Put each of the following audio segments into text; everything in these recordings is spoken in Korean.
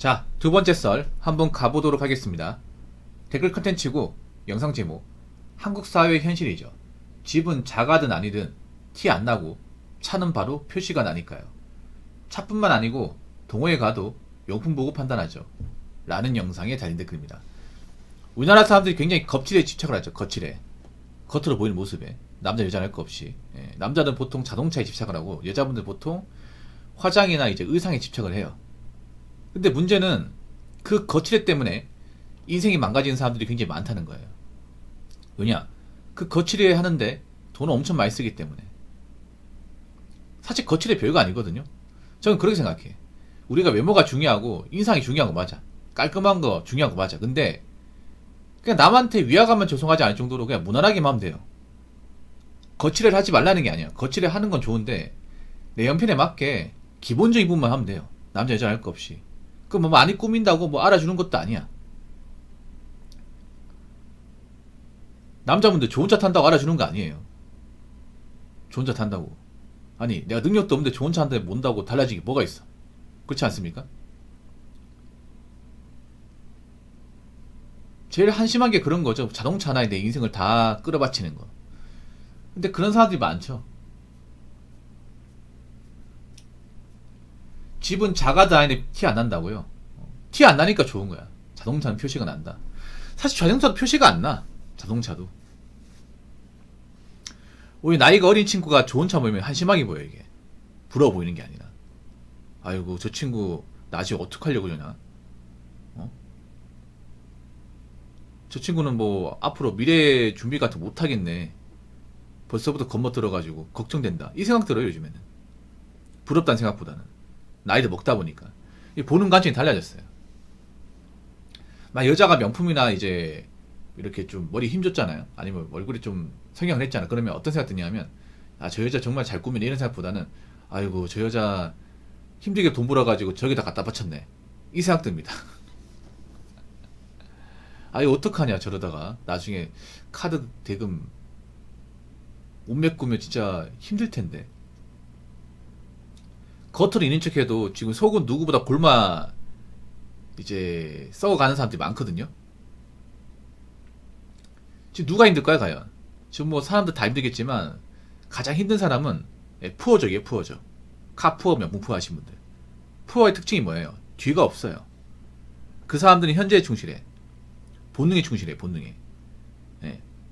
자, 두 번째 썰 한번 가보도록 하겠습니다. 댓글 컨텐츠고 영상 제목 한국 사회의 현실이죠. 집은 작아든 아니든 티 안 나고 차는 바로 표시가 나니까요. 차뿐만 아니고 동호회 가도 용품 보고 판단하죠. 라는 영상에 달린 댓글입니다. 우리나라 사람들이 굉장히 겁칠에 집착을 하죠. 거칠에. 겉으로 보이는 모습에. 남자 여자 할 거 없이. 남자는 보통 자동차에 집착을 하고 여자분들 보통 화장이나 이제 의상에 집착을 해요. 근데 문제는 그 거칠애 때문에 인생이 망가지는 사람들이 굉장히 많다는 거예요. 왜냐? 그 거칠애 하는데 돈을 엄청 많이 쓰기 때문에. 사실 거칠애 별거 아니거든요. 저는 그렇게 생각해. 우리가 외모가 중요하고 인상이 중요한 거 맞아. 깔끔한 거 중요한 거 맞아. 근데 그냥 남한테 위화감만 조성하지 않을 정도로 그냥 무난하게만 하면 돼요. 거칠애를 하지 말라는 게 아니야. 거칠애 하는 건 좋은데 내 형편에 맞게 기본적인 부분만 하면 돼요. 남자 여자 할 거 없이. 그 뭐 많이 꾸민다고 뭐 알아주는 것도 아니야. 남자분들 좋은 차 탄다고 알아주는 거 아니에요. 좋은 차 탄다고. 아니 내가 능력도 없는데 좋은 차 한다고 몬다고 달라지기 뭐가 있어. 그렇지 않습니까? 제일 한심한 게 그런 거죠. 자동차 하나에 내 인생을 다 끌어바치는 거. 근데 그런 사람들이 많죠. 집은 작아도 아닌데 티 안 난다고요. 티 안 나니까 좋은 거야. 자동차는 표시가 난다. 사실 자동차도 표시가 안 나. 자동차도. 우리 나이가 어린 친구가 좋은 차 보이면 한심하게 보여 이게. 부러워 보이는 게 아니라. 아이고 저 친구 나중에 어떡하려고 그러냐. 어? 저 친구는 뭐 앞으로 미래 준비 같은 거 못하겠네. 벌써부터 겁먹들어가지고 걱정된다. 이 생각 들어요 요즘에는. 부럽다는 생각보다는. 나이도 먹다 보니까. 보는 관점이 달라졌어요. 막 여자가 명품이나 이제 이렇게 좀 머리 힘줬잖아요. 아니면 얼굴이 좀 성형을 했잖아. 그러면 어떤 생각 드냐면 아 저 여자 정말 잘 꾸미네 이런 생각보다는 아이고 저 여자 힘들게 돈 벌어가지고 저기다 갖다 바쳤네 이 생각 듭니다. 아 이거 어떡하냐 저러다가 나중에 카드 대금 못 메꾸면 진짜 힘들 텐데. 겉으로 있는 척해도 지금 속은 누구보다 골마 이제 썩어가는 사람들이 많거든요. 지금 누가 힘들까요 과연? 지금 뭐 사람들 다 힘들겠지만 가장 힘든 사람은 푸어족이에요. 푸어족. 카푸어 명품 푸어 하신 분들. 푸어의 특징이 뭐예요? 뒤가 없어요. 그 사람들은 현재에 충실해. 본능에 충실해. 본능에.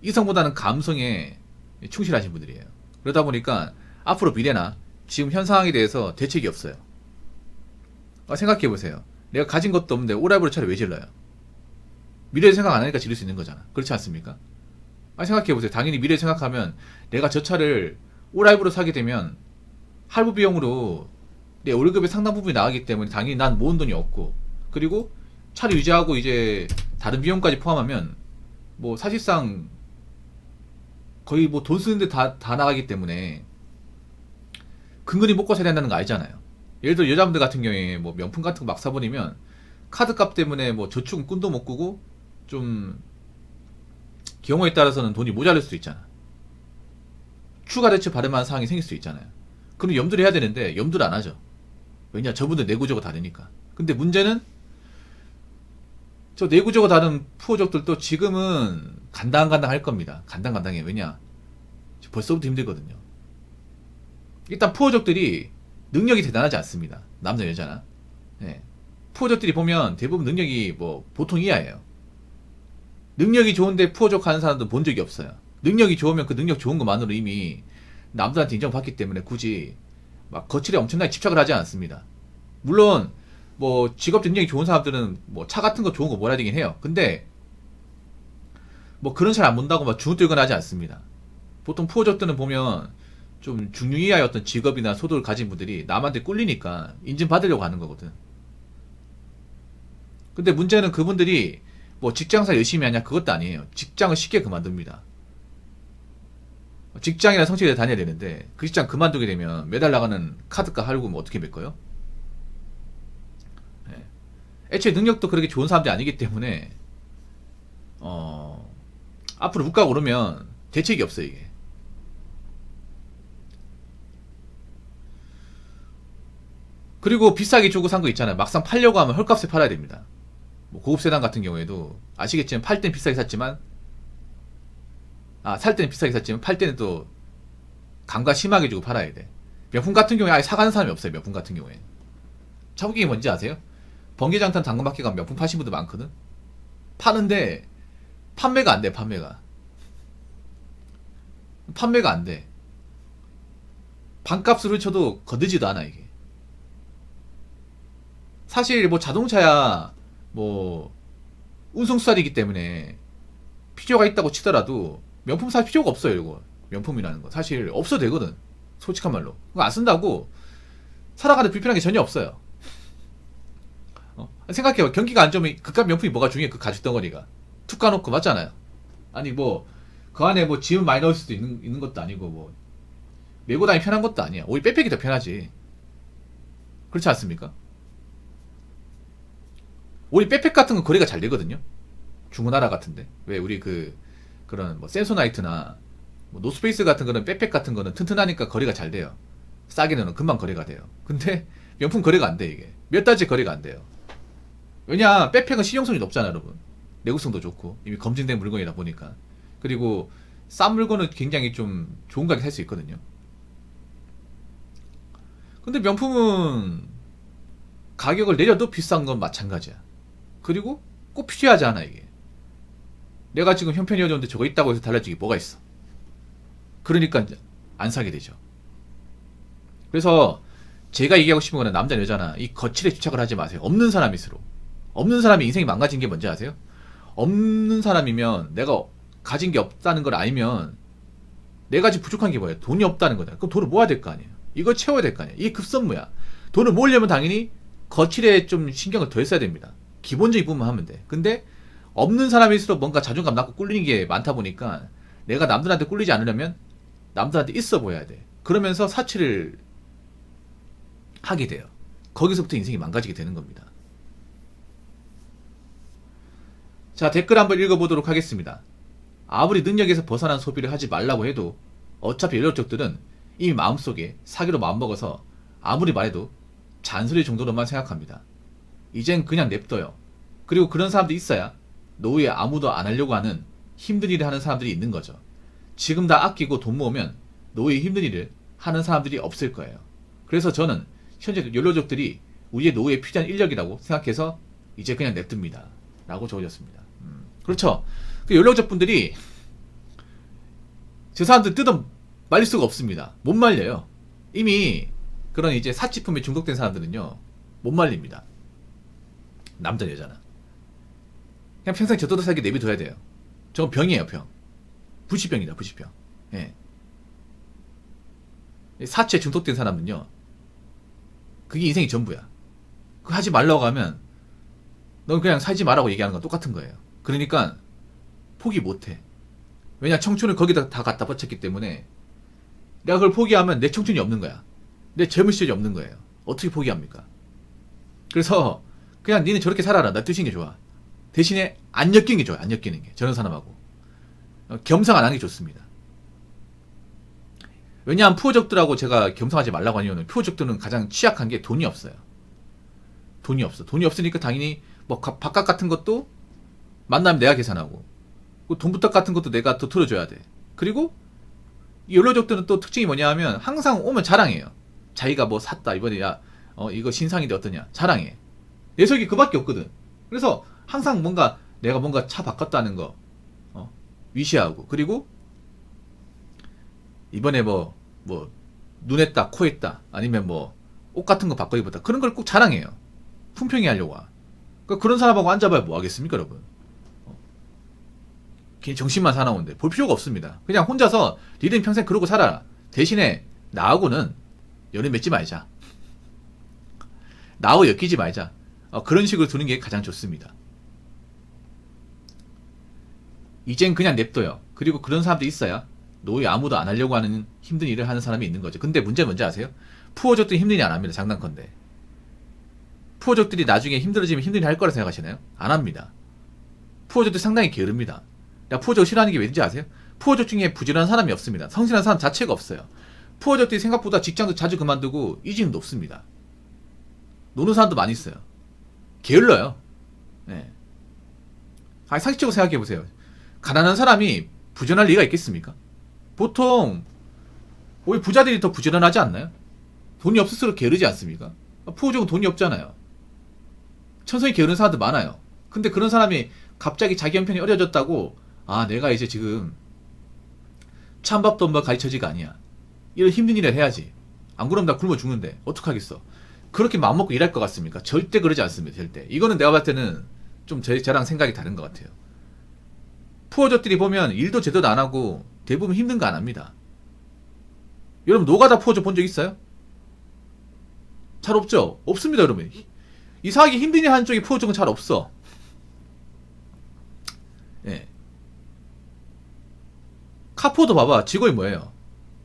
이성보다는 감성에 충실하신 분들이에요. 그러다 보니까 앞으로 미래나 지금 현 상황에 대해서 대책이 없어요. 생각해보세요. 내가 가진 것도 없는데 오라이브로 차를 왜 질러요? 미래를 생각 안 하니까 지를 수 있는 거잖아. 그렇지 않습니까? 생각해보세요. 당연히 미래를 생각하면 내가 저 차를 오라이브로 사게 되면 할부 비용으로 내 월급의 상당 부분이 나가기 때문에 당연히 난 모은 돈이 없고, 그리고 차를 유지하고 이제 다른 비용까지 포함하면 뭐 사실상 거의 뭐 돈 쓰는데 다 나가기 때문에 근근히 먹고 살아야 된다는 거 알잖아요. 예를 들어 여자분들 같은 경우에 뭐 명품 같은 거 막 사버리면 카드값 때문에 뭐 저축은 꿈도 못 꾸고 좀 경우에 따라서는 돈이 모자랄 수도 있잖아. 추가 대책 발행하는 상황이 생길 수 있잖아요. 그럼 염두를 해야 되는데 염두를 안 하죠. 왜냐 저분들 내구조가 다르니까. 근데 문제는 저 내구조가 다른 푸어족들도 지금은 간당간당 할 겁니다. 간당간당해. 왜냐 벌써부터 힘들거든요. 일단 푸어족들이 능력이 대단하지 않습니다. 남자 여자나. 푸어족들이 보면 대부분 능력이 뭐 보통 이하예요. 능력이 좋은데 푸어족 하는 사람도 본 적이 없어요. 능력이 좋으면 그 능력 좋은 것만으로 이미 남들한테 인정받기 때문에 굳이 막 거칠에 엄청나게 집착을 하지 않습니다. 물론 뭐 직업 능력이 좋은 사람들은 뭐 차 같은 거 좋은 거 몰아야 되긴 해요. 근데 뭐 그런 잘 안 본다고 막 주눅들거나 하지 않습니다. 보통 푸어족들은 보면 좀 중류 이하의 어떤 직업이나 소득을 가진 분들이 남한테 꿀리니까 인증받으려고 하는 거거든. 근데 문제는 그분들이 뭐 직장사 열심히 하냐 그것도 아니에요. 직장을 쉽게 그만둡니다. 직장이나 성실히 다녀야 되는데 그 직장 그만두게 되면 매달 나가는 카드값 할부금 어떻게 메꿔요? 애초에 능력도 그렇게 좋은 사람들이 아니기 때문에 앞으로 물가가 오르면 대책이 없어요 이게. 그리고 비싸게 주고 산 거 있잖아요. 막상 팔려고 하면 헐값에 팔아야 됩니다. 뭐 고급 세단 같은 경우에도 아시겠지만 팔 땐 비싸게 샀지만 살 때는 비싸게 샀지만 팔 때는 또 감가 심하게 주고 팔아야 돼. 명품 같은 경우에 아예 사가는 사람이 없어요. 명품 같은 경우에. 차국이 뭔지 아세요? 번개장탄 당근마켓 가면 명품 파신 분들 많거든. 파는데 판매가 안 돼. 판매가 안 돼. 반값으로 쳐도 거두지도 않아 이게. 사실 뭐 자동차야 뭐 운송수단이기 때문에 필요가 있다고 치더라도 명품 살 필요가 없어요. 이거 명품이라는 거 사실 없어도 되거든. 솔직한 말로 그거 안 쓴다고 살아가는 불편한 게 전혀 없어요. 생각해봐. 경기가 안 좋으면 그깟 명품이 뭐가 중요해. 그 가죽 덩어리가 툭 까놓고. 맞잖아요. 아니 뭐 그 안에 뭐 짐을 많이 넣을 수도 있는 것도 아니고 뭐 메고 다니기 편한 것도 아니야. 오히려 백팩이 더 편하지. 그렇지 않습니까? 오히려 백팩 같은 건 거래가 잘 되거든요. 중고나라 같은데 왜 우리 그런 뭐 센소나이트나 뭐 노스페이스 같은 거는 백팩 같은 거는 튼튼하니까 거래가 잘 돼요. 싸게 내면 금방 거래가 돼요. 근데 명품 거래가 안 돼. 이게 몇 달째 거래가 안 돼요. 왜냐, 백팩은 실용성이 높잖아 여러분. 내구성도 좋고 이미 검증된 물건이다 보니까. 그리고 싼 물건은 굉장히 좀 좋은 가격에 살 수 있거든요. 근데 명품은 가격을 내려도 비싼 건 마찬가지야. 그리고 꼭 필요하지 않아 이게. 내가 지금 형편이 어려운데 저거 있다고 해서 달라지기 뭐가 있어. 그러니까 안 사게 되죠. 그래서 제가 얘기하고 싶은 거는 남자 여자나 이 거칠에 집착을 하지 마세요. 없는 사람일수록. 없는 사람이 인생이 망가진 게 뭔지 아세요? 없는 사람이면 내가 가진 게 없다는 걸 알면 내가 지금 부족한 게 뭐예요? 돈이 없다는 거다. 그럼 돈을 모아야 될 거 아니에요. 이걸 채워야 될 거 아니에요. 이게 급선무야. 돈을 모으려면 당연히 거칠에 좀 신경을 더 써야 됩니다. 기본적인 부분만 하면 돼. 근데 없는 사람일수록 뭔가 자존감 낮고 꿀리는 게 많다 보니까 내가 남들한테 꿀리지 않으려면 남들한테 있어 보여야 돼. 그러면서 사치를 하게 돼요. 거기서부터 인생이 망가지게 되는 겁니다. 자, 댓글 한번 읽어보도록 하겠습니다. 아무리 능력에서 벗어난 소비를 하지 말라고 해도 어차피 여력족들은 이미 마음속에 사기로 마음먹어서 아무리 말해도 잔소리 정도로만 생각합니다. 이젠 그냥 냅둬요. 그리고 그런 사람들이 있어야 노후에 아무도 안 하려고 하는 힘든 일을 하는 사람들이 있는 거죠. 지금 다 아끼고 돈 모으면 노후에 힘든 일을 하는 사람들이 없을 거예요. 그래서 저는 현재 연료족들이 우리의 노후에 필요한 인력이라고 생각해서 이제 그냥 냅둡니다. 라고 적어졌습니다. 그렇죠. 그 연료족 분들이 저 사람들 뜯어 말릴 수가 없습니다. 못 말려요. 이미 그런 이제 사치품에 중독된 사람들은요 못 말립니다. 남자 여자나 그냥 평생 저도록 살게 내비둬야 돼요. 저건 병이에요. 병. 불치병이다. 불치병. 예. 사치에 중독된 사람은요 그게 인생이 전부야. 그거 하지 말라고 하면 넌 그냥 살지 말라고 얘기하는 건 똑같은 거예요. 그러니까 포기 못해. 왜냐, 청춘을 거기다 다 갖다 바쳤기 때문에 내가 그걸 포기하면 내 청춘이 없는 거야. 내 젊은 시절이 없는 거예요. 어떻게 포기합니까? 그래서 그냥 니는 저렇게 살아라. 나 뜨시는 게 좋아. 대신에 안 엮이는 게 좋아요. 안 엮이는 게. 저런 사람하고 겸상 안 하는 게 좋습니다. 왜냐하면 푸어족들하고 제가 겸상하지 말라고 하는 이유는 푸어족들은 가장 취약한 게 돈이 없어요. 돈이 없어. 돈이 없으니까 당연히 뭐 밥값 같은 것도 만나면 내가 계산하고 돈부탁 같은 것도 내가 더 틀어줘야 돼. 그리고 이 연료족들은 또 특징이 뭐냐 하면 항상 오면 자랑해요. 자기가 뭐 샀다. 이번에 이거 신상인데 어떠냐. 자랑해. 내석이 그밖에 없거든. 그래서 항상 내가 뭔가 차 바꿨다는 거 위시하고, 그리고 이번에 뭐 눈에 따 코에 따 아니면 뭐 옷 같은 거 바꿔 입었다 그런 걸 꼭 자랑해요. 품평이 하려고. 그러니까 그런 사람하고 앉아봐야 뭐 하겠습니까 여러분. 괜히 정신만 사나운데 볼 필요가 없습니다. 그냥 혼자서 니는 평생 그러고 살아라. 대신에 나하고는 연애 맺지 말자. 나하고 엮이지 말자. 그런 식으로 두는 게 가장 좋습니다. 이젠 그냥 냅둬요. 그리고 그런 사람들이 있어야 노후에 아무도 안 하려고 하는 힘든 일을 하는 사람이 있는 거죠. 근데 문제는 뭔지 아세요? 푸어족들이 힘든 일 안 합니다. 장난컨대. 푸어족들이 나중에 힘들어지면 힘든 일 할 거라 생각하시나요? 안 합니다. 푸어족들이 상당히 게으릅니다. 푸어족을 싫어하는 게 왠지 아세요? 푸어족 중에 부지런한 사람이 없습니다. 성실한 사람 자체가 없어요. 푸어족들이 생각보다 직장도 자주 그만두고 이직은 높습니다. 노는 사람도 많이 있어요. 게을러요. 네. 아니, 상식적으로 생각해보세요. 가난한 사람이 부지런할 리가 있겠습니까? 보통 오히려 부자들이 더 부지런하지 않나요? 돈이 없을수록 게으르지 않습니까? 푸우족은 돈이 없잖아요. 천성이 게으른 사람들 많아요. 근데 그런 사람이 갑자기 자기 형편이 어려졌다고, 아, 내가 이제 지금 찬밥도 엄마 가르쳐지가 아니야. 이런 힘든 일을 해야지. 안 그러면 나 굶어 죽는데 어떡하겠어. 그렇게 마음먹고 일할 것 같습니까? 절대 그러지 않습니다. 절대. 이거는 내가 봤을 때는 좀 저랑 생각이 다른 것 같아요. 푸어족들이 보면 일도 제대로 안 하고 대부분 힘든 거 안 합니다. 여러분 노가다 푸어족 본 적 있어요? 잘 없죠? 없습니다, 여러분. 이상하게 힘든 일 하는 쪽이 푸어족은 잘 없어. 예. 카푸어도 봐봐. 직업이 뭐예요?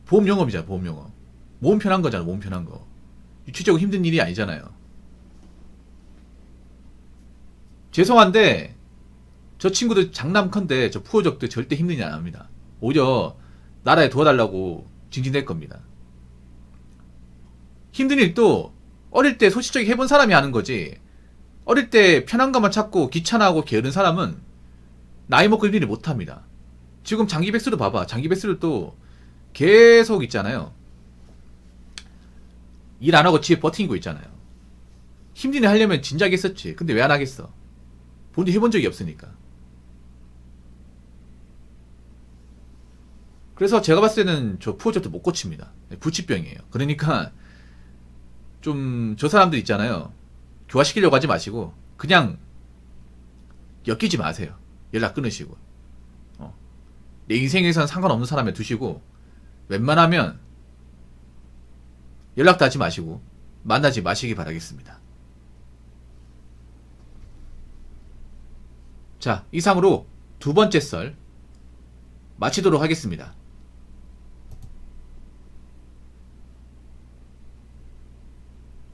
보험영업이잖아, 보험영업. 몸 편한 거잖아, 몸 편한 거. 유치적으로 힘든 일이 아니잖아요. 죄송한데 저 친구들 장남컨대 저 푸어족들 절대 힘든 일 안 합니다. 오히려 나라에 도와달라고 징징댈 겁니다. 힘든 일도 어릴 때 소시적이 해본 사람이 하는 거지, 어릴 때 편한 것만 찾고 귀찮아하고 게으른 사람은 나이 먹고 힘든 일 못합니다. 지금 장기백수도 봐봐. 장기백수도 계속 있잖아요. 일 안 하고 집에 버티고 있잖아요. 힘든 일 하려면 진작에 했었지. 근데 왜 안 하겠어? 본인이 해본 적이 없으니까. 그래서 제가 봤을 때는 저 푸어족도 못 고칩니다. 불치병이에요. 그러니까 좀 저 사람들 있잖아요. 교화시키려고 하지 마시고 그냥 엮이지 마세요. 연락 끊으시고. 내 인생에선 상관없는 사람에 두시고 웬만하면 연락도 하지 마시고 만나지 마시기 바라겠습니다. 자, 이상으로 두 번째 썰 마치도록 하겠습니다.